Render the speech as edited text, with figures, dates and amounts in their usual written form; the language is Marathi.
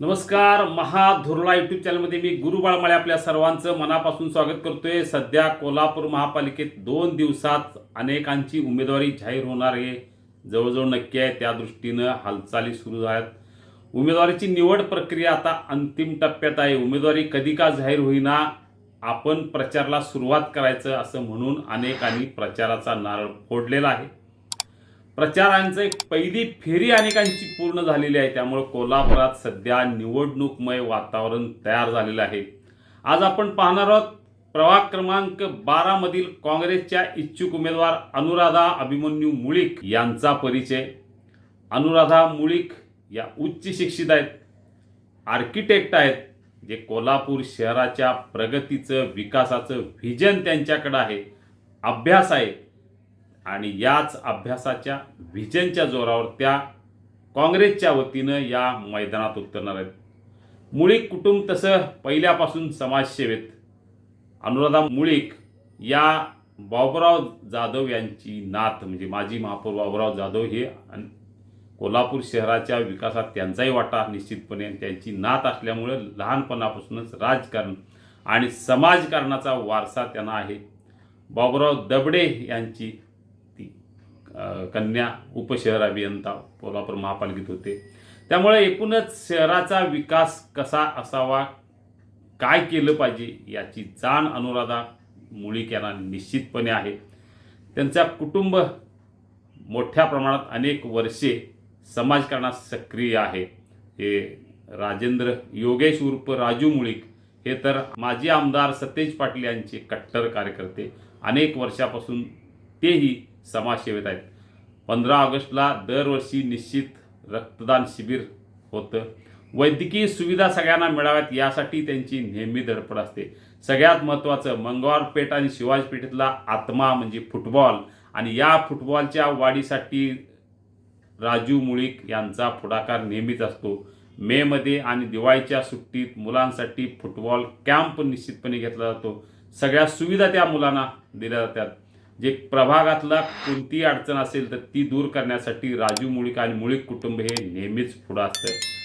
नमस्कार. महाधुरळा यूट्यूब चॅनलमध्ये मी गुरु बाळमाळे आपल्या सर्वांचं मनापासून स्वागत करतोय. सध्या कोल्हापूर महापालिकेत 2 दिवसात अनेकांची उमेदवारी जाहीर होणार आहे. जवळजवळ नक्की आहे. त्या दृष्टीनं हालचाली सुरू आहेत. उमेदवारीची निवड प्रक्रिया आता अंतिम टप्प्यात आहे. उमेदवारी कधी का जाहीर होईना, आपण प्रचाराला सुरुवात करायचं असं म्हणून अनेकांनी प्रचाराचा नारळ फोडलेला आहे. प्रचारांचं एक पहिली फेरी अनेकांची पूर्ण झालेली आहे. त्यामुळे कोल्हापुरात सध्या निवडणूकमय वातावरण तयार झालेलं आहे. आज आपण पाहणार आहोत प्रभाग क्रमांक 12 मधील काँग्रेसच्या इच्छुक उमेदवार अनुराधा अभिमन्यू मुळीक यांचा परिचय. अनुराधा मुळीक या उच्च शिक्षित आहेत, आर्किटेक्ट आहेत, जे कोल्हापूर शहराच्या प्रगतीचं विकासाचं व्हिजन त्यांच्याकडे आहे, अभ्यास आहे आणि याच अभ्यासाच्या व्हिजनच्या जोरावर त्या काँग्रेसच्या वतीनं या मैदानात उतरणार आहेत. मुळीक कुटुंब तसं पहिल्यापासून समाजसेवेत. अनुराधा मुळीक या बाबुराव जाधव यांची नात, म्हणजे माजी महापौर बाबुराव जाधव हे कोल्हापूर शहराच्या विकासात त्यांचाही वाटा निश्चितपणे. त्यांची नात असल्यामुळे लहानपणापासूनच राजकारण आणि समाजकारणाचा वारसा त्यांना आहे. बाबुराव दबडे यांची कन्या उपशहर अभियंता कोल्हापूर महापालिकेत होते. त्यामुळे एकूणच शहराचा विकास कसा असावा, काय केलं पाहिजे याची जाण अनुराधा मुळीक यांना निश्चितपणे आहे. त्यांचा कुटुंब मोठ्या प्रमाणात अनेक वर्षे समाजकारणात सक्रिय आहे. हे राजेंद्र योगेश उर्फ राजू मुळीक हे तर माजी आमदार सतेज पाटील यांचे कट्टर कार्यकर्ते. अनेक वर्षापासून तेही समाजसेवेत आहेत. 15 ऑगस्टला दरवर्षी निश्चित रक्तदान शिबिर होतं. वैद्यकीय सुविधा सगळ्यांना मिळाव्यात यासाठी त्यांची नेहमी धडपड असते. सगळ्यात महत्त्वाचं मंगळवारपेठ आणि शिवाजीपेठेतला आत्मा म्हणजे फुटबॉल, आणि या फुटबॉलच्या वाढीसाठी राजू मुळीक यांचा पुढाकार नेहमीच असतो. मेमध्ये आणि दिवाळीच्या सुट्टीत मुलांसाठी फुटबॉल कॅम्प निश्चितपणे घेतला जातो. सगळ्या सुविधा त्या मुलांना दिल्या जातात. जे प्रभागातला कोणतीही अडचण असेल तर ती दूर करण्यासाठी राजू मुळीक आणि मुळीक कुटुंब हे नेहमीच पुढं असतं.